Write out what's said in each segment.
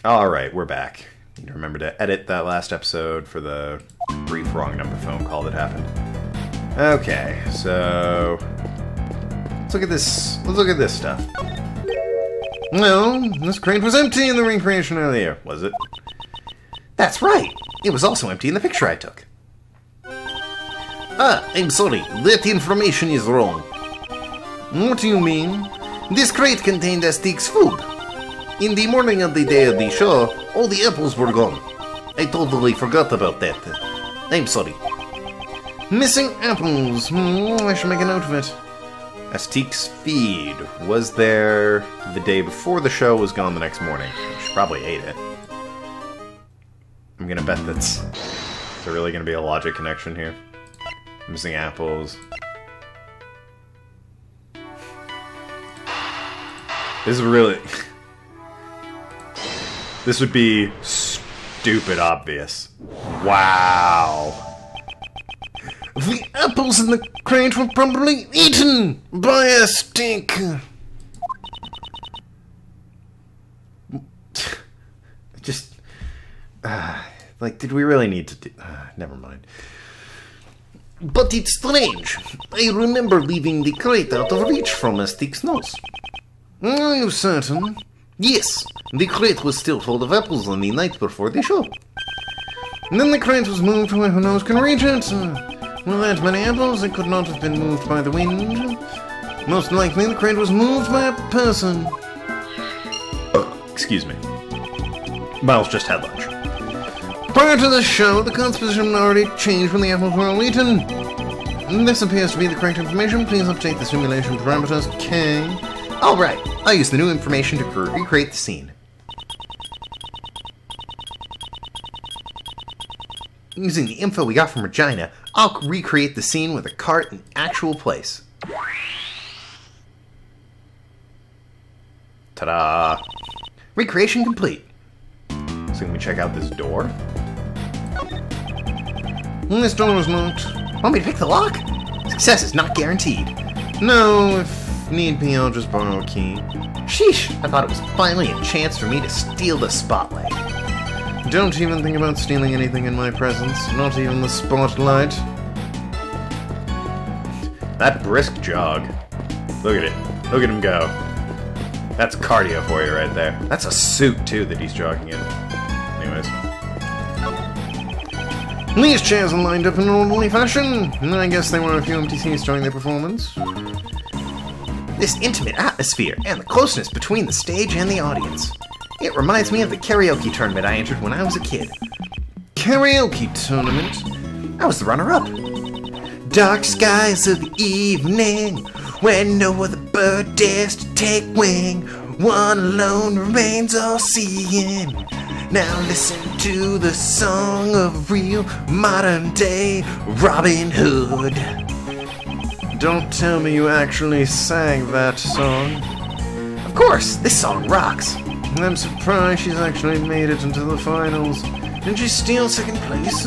Alright, we're back. Need to remember to edit that last episode for the brief wrong number phone call that happened. Okay, so let's look at this. Let's look at this stuff. No, this crate was empty in the recreation earlier, was it? That's right. It was also empty in the picture I took. Ah, I'm sorry. That information is wrong. What do you mean? This crate contained Astique's food. In the morning of the day of the show, all the apples were gone. I totally forgot about that. I'm sorry. Missing apples. I should make a note of it. Astique's feed was there the day before the show, was gone the next morning. She probably ate it. I'm gonna bet that's... Is there really gonna be a logic connection here? Missing apples. This is really... This would be stupid obvious. Wow. The apples in the crate were probably eaten by a stink. Just... like, did we really need to do... never mind. But it's strange. I remember leaving the crate out of reach from Astique's nose. Are you certain? Yes, the crate was still full of apples on the night before the show. And then the crate was moved to where who knows can reach it. With that many apples, it could not have been moved by the wind. Most likely, the crate was moved by a person. Excuse me. Miles just had lunch. Prior to the show, the composition already changed when the apples were all eaten. This appears to be the correct information. Please update the simulation parameters. K. Alright, I'll use the new information to recreate the scene. Using the info we got from Regina, I'll recreate the scene with a cart in actual place. Ta-da! Recreation complete. So can we check out this door? This door was locked. Want me to pick the lock? Success is not guaranteed. No, if need be, I'll just borrow a key. Sheesh, I thought it was finally a chance for me to steal the spotlight. Don't even think about stealing anything in my presence, not even the spotlight. That brisk jog. Look at it. Look at him go. That's cardio for you right there. That's a suit, too, that he's jogging in. Anyways. These chairs are lined up in an orderly fashion. I guess there were a few empty seats during the performance. This intimate atmosphere and the closeness between the stage and the audience. It reminds me of the karaoke tournament I entered when I was a kid. Karaoke tournament? I was the runner-up. Dark skies of the evening, when no other bird dares to take wing. One alone remains all-seeing. Now listen to the song of real modern-day Robin Hood. Don't tell me you actually sang that song. Of course, this song rocks. I'm surprised she's actually made it into the finals. Did she steal second place?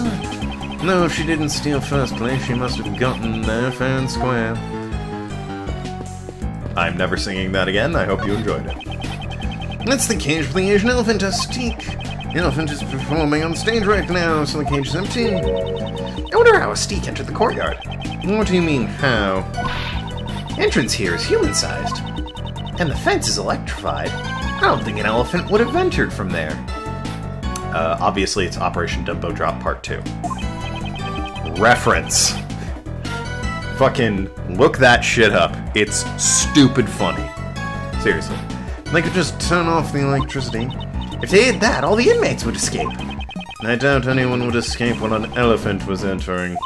No, if she didn't steal first place, she must have gotten there fair and square. I'm never singing that again. I hope you enjoyed it. That's the cage for the Asian elephant, Astique. The elephant is performing on stage right now, so the cage is empty. I wonder how Astique entered the courtyard. What do you mean, how? Entrance here is human-sized, and the fence is electrified. I don't think an elephant would have entered from there. Obviously, it's Operation Dumbo Drop Part 2. Reference. Fucking look that shit up. It's stupid funny. Seriously. They could just turn off the electricity. If they did that, all the inmates would escape. I doubt anyone would escape when an elephant was entering.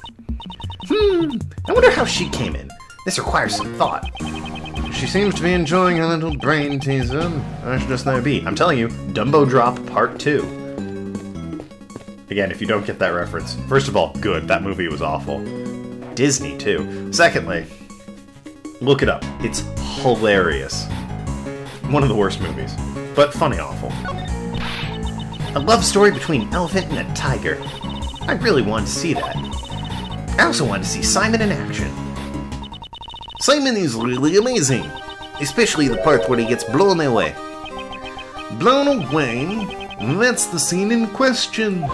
I wonder how she came in. This requires some thought. She seems to be enjoying her little brain teaser. I should just let her be. I'm telling you, Dumbo Drop Part 2. Again, if you don't get that reference, first of all, good, that movie was awful. Disney, too. Secondly, look it up. It's hilarious. One of the worst movies, but funny awful. A love story between an elephant and a tiger. I really wanted to see that. I also wanted to see Simon in action. Simon is really amazing, especially the part where he gets blown away. Blown away? That's the scene in question.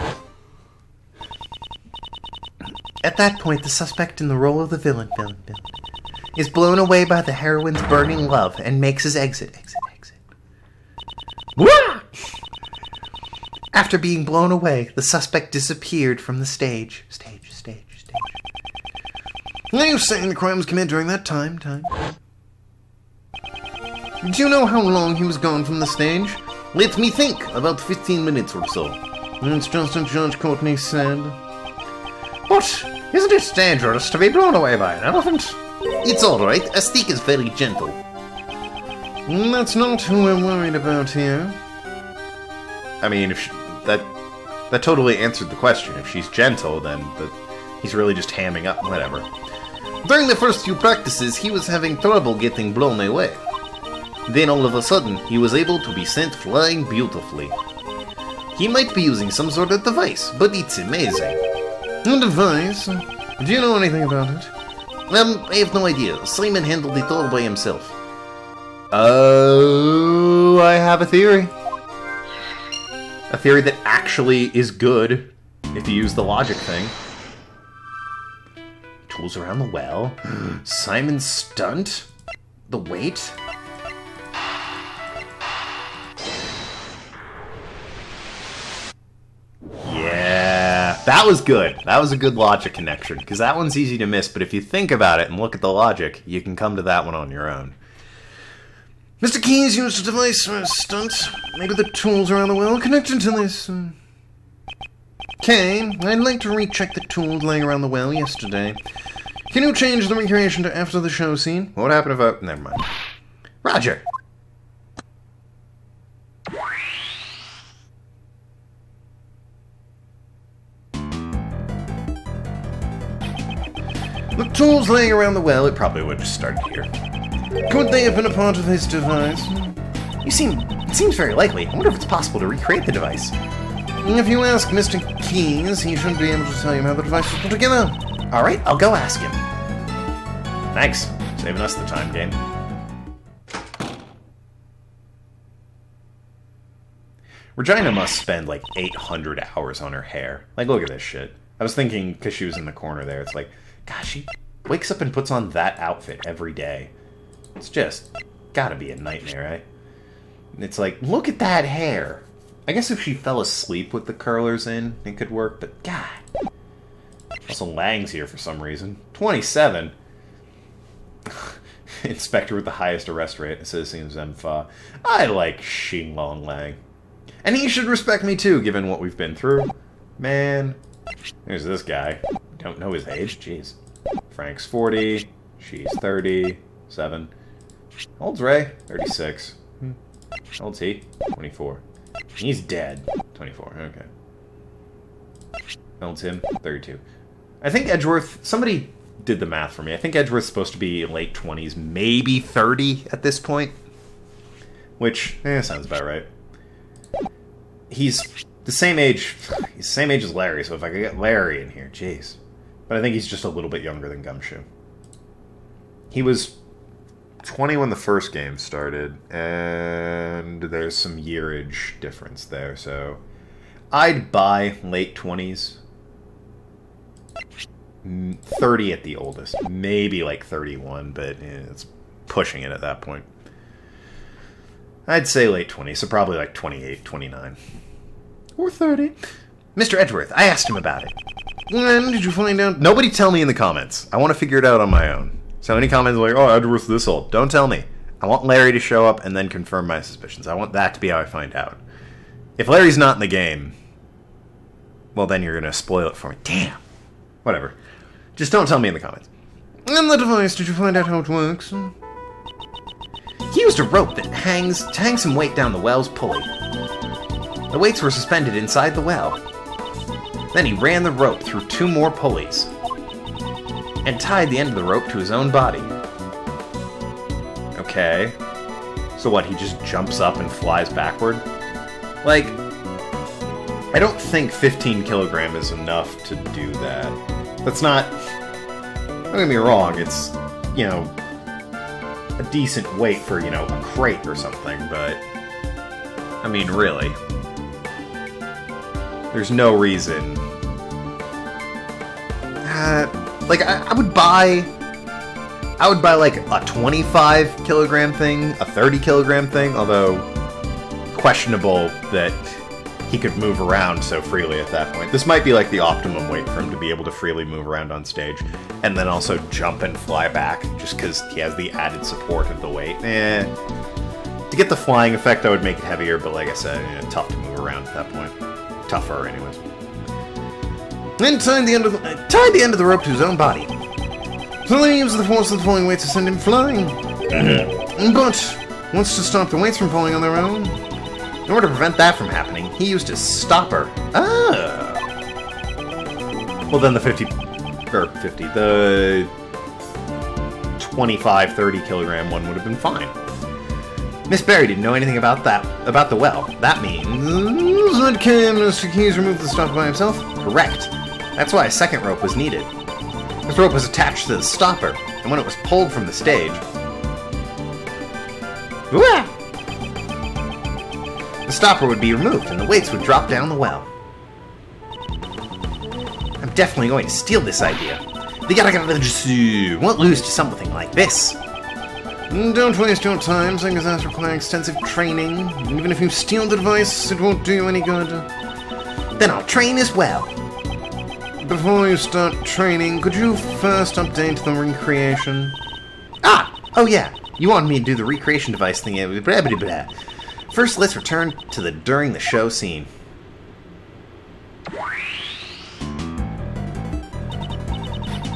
At that point, the suspect in the role of the villain, is blown away by the heroine's burning love and makes his exit. Wah! After being blown away, the suspect disappeared from the stage. Are you saying the crime was committed during that time? Do you know how long he was gone from the stage? Let me think. About 15 minutes or so. That's just what Judge Courtney said. But isn't it dangerous to be blown away by an elephant? It's alright. A stick is very gentle. That's not who we're worried about here. I mean, if that totally answered the question. If she's gentle, then he's really just hamming up. Whatever. During the first few practices, he was having trouble getting blown away. Then all of a sudden, he was able to be sent flying beautifully. He might be using some sort of device, but it's amazing. A device? Do you know anything about it? I have no idea. Simon handled it all by himself. Oh, I have a theory. A theory that actually is good if you use the logic thing. Tools around the well. Simon's stunt. The weight. Yeah, that was good. That was a good logic connection, because that one's easy to miss, but if you think about it and look at the logic, you can come to that one on your own. Mr. Keys used a device for a stunt. Maybe the tools around the well connected to this. Okay, I'd like to recheck the tools laying around the well yesterday. Can you change the recreation to after the show scene? What would happen if I... Never mind. Roger. The tools laying around the well, It probably would have just started here. could they have been a part of his device? It seems very likely. I wonder if it's possible to recreate the device. If you ask Mr. Keys, he should be able to tell you how the device was put together. Alright, I'll go ask him. Thanks. Saving us the time, game. Regina must spend like 800 hours on her hair. Like, look at this shit. I was thinking, because she was in the corner there, it's like, gosh, she wakes up and puts on that outfit every day. It's just gotta be a nightmare, right? It's like, look at that hair. I guess if she fell asleep with the curlers in, it could work, but God. Also, Lang's here for some reason. 27. Inspector with the highest arrest rate, Citizens MFA. I like Xing Long Lang. And he should respect me too, given what we've been through. Man. There's this guy. Don't know his age, jeez. Frank's 40. She's 37. How old's Ray? 36. How old's he? 24. He's dead. 24, okay. How old's him? 32. I think Edgeworth... Somebody did the math for me. I think Edgeworth's supposed to be late 20s, maybe 30 at this point. Which, sounds about right. He's the same age... He's the same age as Larry, so if I could get Larry in here, jeez. But I think he's just a little bit younger than Gumshoe. He was 20 when the first game started, and there's some yearage difference there, so... I'd buy late 20s. 30 at the oldest. Maybe like 31, but it's pushing it at that point. I'd say late 20s, so probably like 28, 29. Or 30. Mr. Edgeworth, I asked him about it. And did you find out? Nobody tell me in the comments. I want to figure it out on my own. So any comments like, oh, Edgeworth's this old. Don't tell me. I want Larry to show up and then confirm my suspicions. I want that to be how I find out. If Larry's not in the game, well, then you're going to spoil it for me. Damn. Whatever. Just don't tell me in the comments. And the device, did you find out how it works? He used a rope that hangs some weight down the well's pulley. The weights were suspended inside the well. Then he ran the rope through 2 more pulleys and tied the end of the rope to his own body. Okay. So what, he just jumps up and flies backward? Like, I don't think 15 kilogram is enough to do that. That's not... Don't get me wrong, it's, you know, a decent weight for, you know, a crate or something, but I mean, really. There's no reason. Like, I would buy like a 25 kilogram thing, a 30 kilogram thing, although questionable that he could move around so freely at that point. This might be like the optimum weight for him to be able to freely move around on stage, and then also jump and fly back, just because he has the added support of the weight. To get the flying effect, I would make it heavier, but like I said, tough to move around at that point. Tougher, anyways. Then tie the end of the rope to his own body. So then he uses the force of the falling weights to send him flying. But wants to stop the weights from falling on their own. In order to prevent that from happening, he used his stopper. Ah. Well, then the 25, 30 kilogram one would have been fine. Miss Barry didn't know anything about the well. That means that can Mr. Keys remove the stopper by himself? Correct. That's why a second rope was needed. This rope was attached to the stopper, and when it was pulled from the stage, the stopper would be removed, and the weights would drop down the well. I'm definitely going to steal this idea. Won't lose to something like this. Don't waste your time, seeing as that requires extensive training. Even if you steal the device, it won't do you any good. Then I'll train as well. Before you start training, could you first update the recreation? Oh yeah, you wanted me to do the recreation device thing. Blah, blah, blah. First, let's return to the during the show scene.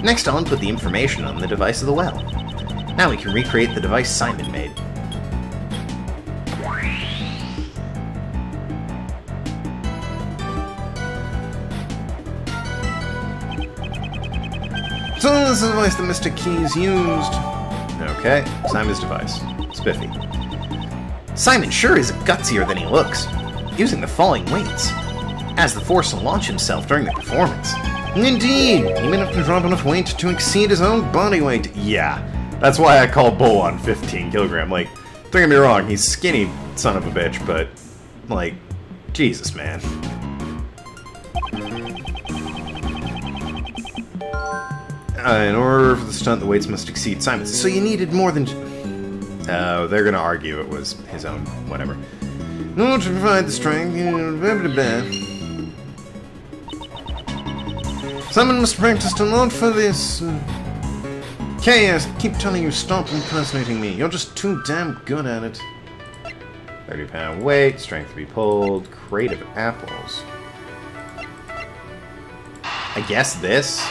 Next, I'll input the information on the device of the well. Now we can recreate the device Simon made. So this is the device that Mr. Keys used. Okay, Simon's device. Spiffy. Simon sure is gutsier than he looks, using the falling weights as the force to launch himself during the performance. Indeed, he may have to drop enough weight to exceed his own body weight. Yeah, that's why I call Bull on 15 kilogram. Like, don't get me wrong, he's skinny son of a bitch, but, like, Jesus, man. In order for the stunt, the weights must exceed Simon's. So you needed more than... Oh, they're gonna argue it was his own, whatever. In order to provide the strength, Simon must practice a lot for this. Okay, I keep telling you, stop impersonating me. You're just too damn good at it. 30-pound weight, strength to be pulled, crate of apples. I guess this?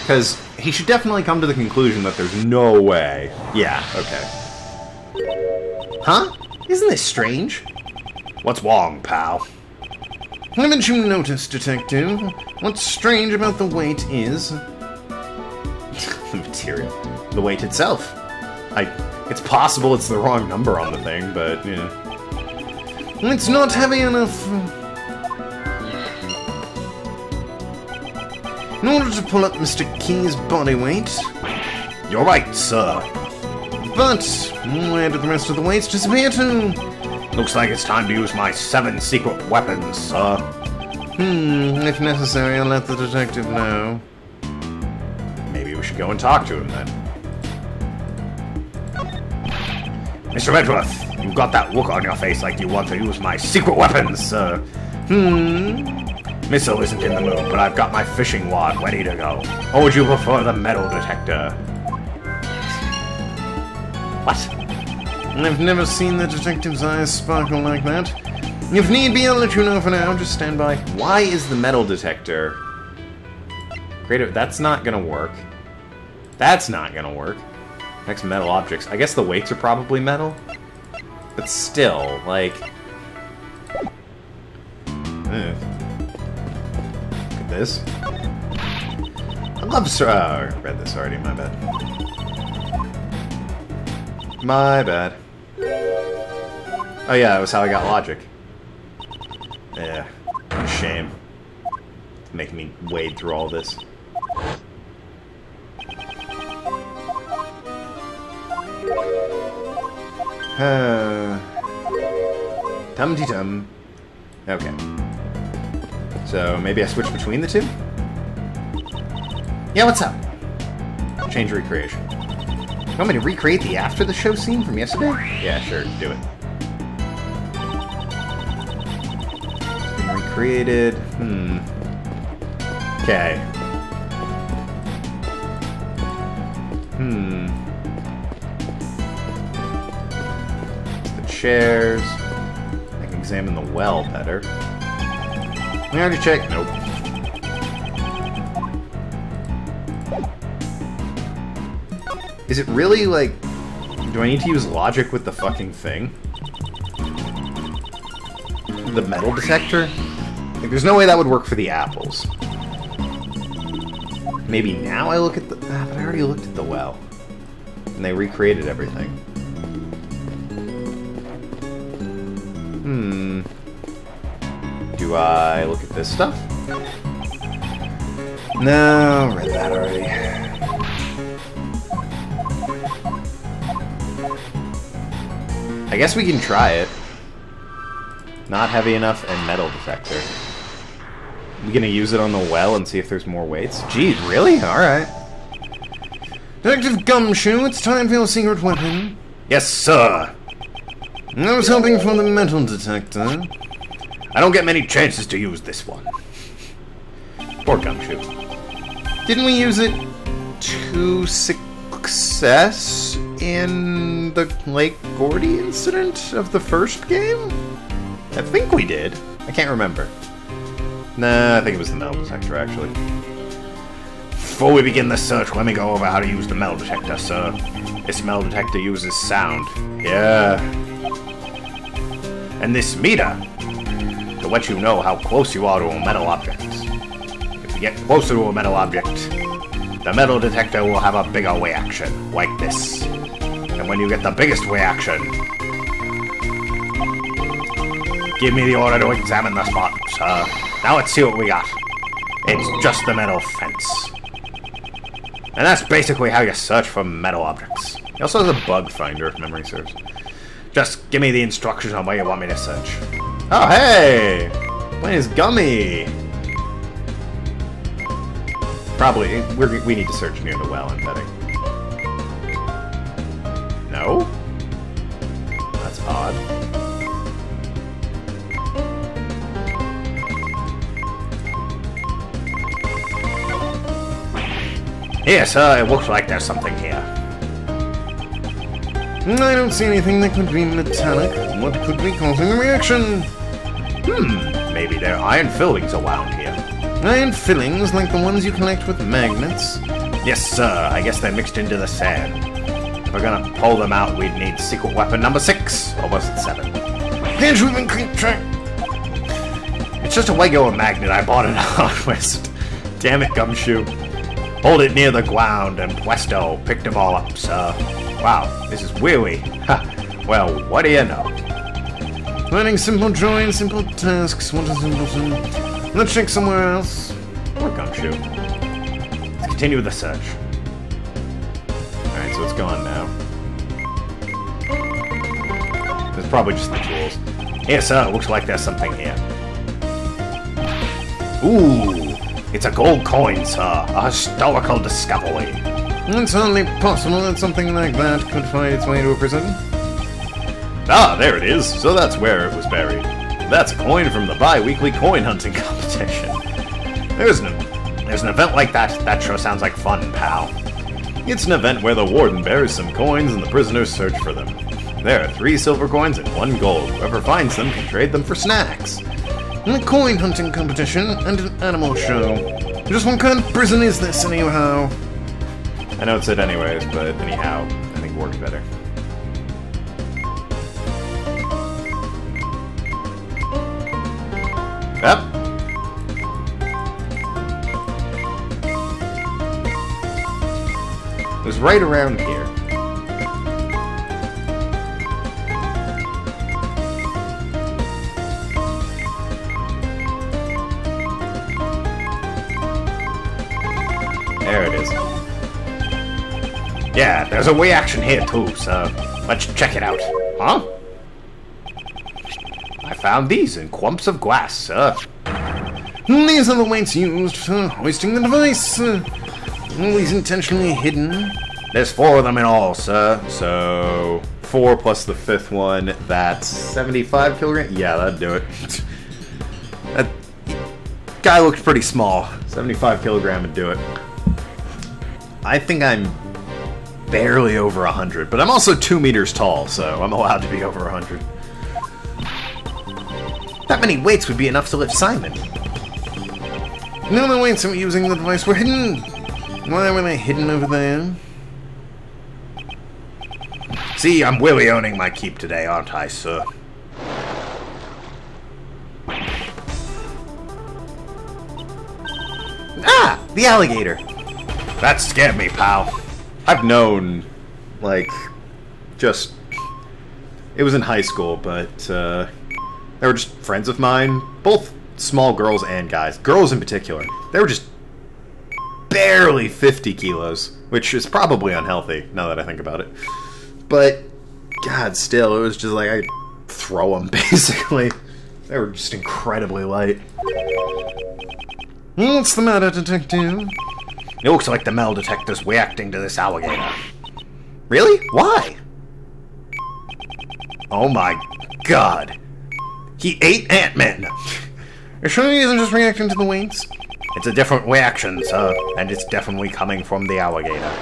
Because he should definitely come to the conclusion that there's no way. Yeah, okay. Huh? Isn't this strange? What's wrong, pal? Haven't you noticed, Detective? What's strange about the weight is... the material. The weight itself. It's possible it's the wrong number on the thing, but, yeah. It's not heavy enough... In order to pull up Mr. Key's body weight... You're right, sir. But, where did the rest of the weights disappear to? Looks like it's time to use my 7 secret weapons, sir. If necessary, I'll let the detective know. Maybe we should go and talk to him, then. Mr. Edgeworth, you've got that look on your face like you want to use my secret weapons, sir. Missile isn't in the mood, but I've got my fishing wad ready to go. Or would you prefer the metal detector? What? I've never seen the detective's eyes sparkle like that. If need be, I'll let you know for now. Just stand by. Why is the metal detector... Great, that's not gonna work. That's not gonna work. Next metal objects. I guess the weights are probably metal? But still, like... Look at this. I love... Oh, I read this already. My bad. My bad. Oh yeah, that was how I got logic. Yeah, what a shame. Making me wade through all this. Tum-ti-tum. Okay. So, maybe I switch between the two? Yeah, what's up? Change recreation. You want me to recreate the after the show scene from yesterday? Yeah, sure, do it. It's been recreated. Okay. The chairs. I can examine the well better. We already checked. Nope. Is it really, like... Do I need to use logic with the fucking thing? The metal detector? Like, there's no way that would work for the apples. Maybe now I look at the... but I already looked at the well. And they recreated everything. Do I look at this stuff? No, read that already. I guess we can try it. Not heavy enough and metal detector. We gonna use it on the well and see if there's more weights? Geez, really? Alright. Detective Gumshoe, it's time for your secret weapon. Yes, sir. I was hoping for the metal detector. I don't get many chances to use this one. Poor Gumshoe. Didn't we use it to success in the Lake Gordy incident of the first game? I think we did. I can't remember. Nah, I think it was the metal detector, actually. Before we begin the search, let me go over how to use the metal detector, sir. This metal detector uses sound. Yeah. And this meter, to let you know how close you are to a metal object. If you get closer to a metal object, the metal detector will have a bigger reaction, like this. And when you get the biggest reaction, give me the order to examine the spot, sir. Now let's see what we got. It's just the metal fence. And that's basically how you search for metal objects. He also has a bug finder, if memory serves. Just give me the instructions on where you want me to search. Oh, hey! Playing his gummy! Probably, we need to search near the well, I'm betting. No? That's odd. Here, sir, it looks like there's something here. I don't see anything that could be metallic. What could be causing a reaction? Maybe there are iron fillings around here. Iron fillings like the ones you collect with magnets? Yes, sir, I guess they're mixed into the sand. If we're gonna pull them out, we'd need secret weapon number 6, or was it 7? Can't you even keep track? It's just a regular magnet I bought at Hardwest. Damn it, Gumshoe. Hold it near the ground, and presto, picked them all up, sir. Wow, this is weary. Ha, well, what do you know? Finding simple joy in simple tasks. What a simpleton. Let's check somewhere else. Poor Gumshoe. Let's continue the search. Alright, so it's gone now. It's probably just the tools. Here, sir, looks like there's something here. Ooh! It's a gold coin, sir. A historical discovery. It's only possible that something like that could find its way to a prison. Ah, there it is. So that's where it was buried. That's a coin from the bi-weekly coin hunting competition. There's an event like that. That sure sounds like fun, pal. It's an event where the warden buries some coins and the prisoners search for them. There are 3 silver coins and 1 gold. Whoever finds them can trade them for snacks. A coin hunting competition and an animal show. Just what kind of prison is this, anyhow? I know it said anyways, but anyhow, I think it worked better. Yep. It was right around here. There it is. Yeah, there's a reaction here too, so let's check it out. Huh? found these in clumps of glass, sir. These are the weights used for hoisting the device. Always intentionally hidden. There's 4 of them in all, sir. So 4 plus the 5th one, that's 75 kilograms? Yeah, that'd do it. That guy looked pretty small. 75 kilogram would do it. I think I'm barely over 100, but I'm also 2 meters tall, so I'm allowed to be over 100. That many weights would be enough to lift Simon. None of the weights I'm using the device were hidden. Why were they hidden over there? See, I'm really owning my keep today, aren't I, sir? Ah! The alligator! That scared me, pal. I've known, like, just... It was in high school, but, they were just friends of mine. Both small girls and guys. Girls in particular. They were just barely 50 kilos, which is probably unhealthy, now that I think about it. But, God, still, it was just like, I'd throw them, basically. They were just incredibly light. What's the matter, detective? It looks like the metal detector's reacting to this alligator. Really? Why? Oh my god. He ate Ant-Man! You're sure he isn't just reacting to the weights? It's a different reaction, sir, and it's definitely coming from the alligator.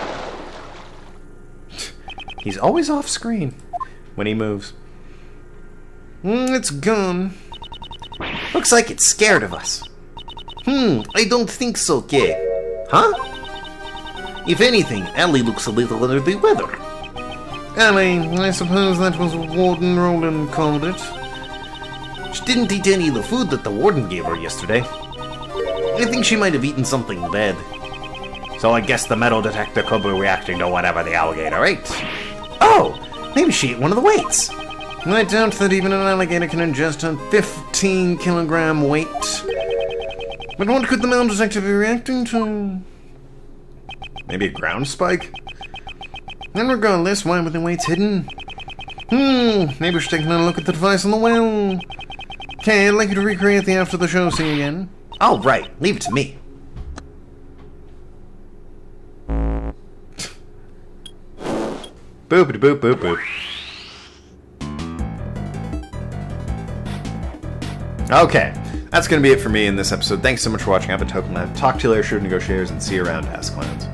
He's always off screen when he moves. It's gone. Looks like it's scared of us. I don't think so, Kay. Huh? If anything, Ellie looks a little under the weather. Ellie, I suppose that was what Warden Roland called it. She didn't eat any of the food that the warden gave her yesterday. I think she might have eaten something bad. So I guess the metal detector could be reacting to whatever the alligator ate. Oh! Maybe she ate one of the weights. I doubt that even an alligator can ingest a 15-kilogram weight. But what could the metal detector be reacting to? Maybe a ground spike? And regardless, why were the weights hidden? Maybe we should take another look at the device on the well. Okay, I'd like you to recreate the after the show scene again. Oh, right. Leave it to me. Boopity boop boop boop. Okay, that's going to be it for me in this episode. Thanks so much for watching. I've been Tokenlad. Talk to you later, Shoot Negotiators, and see you around, Ask Clowns.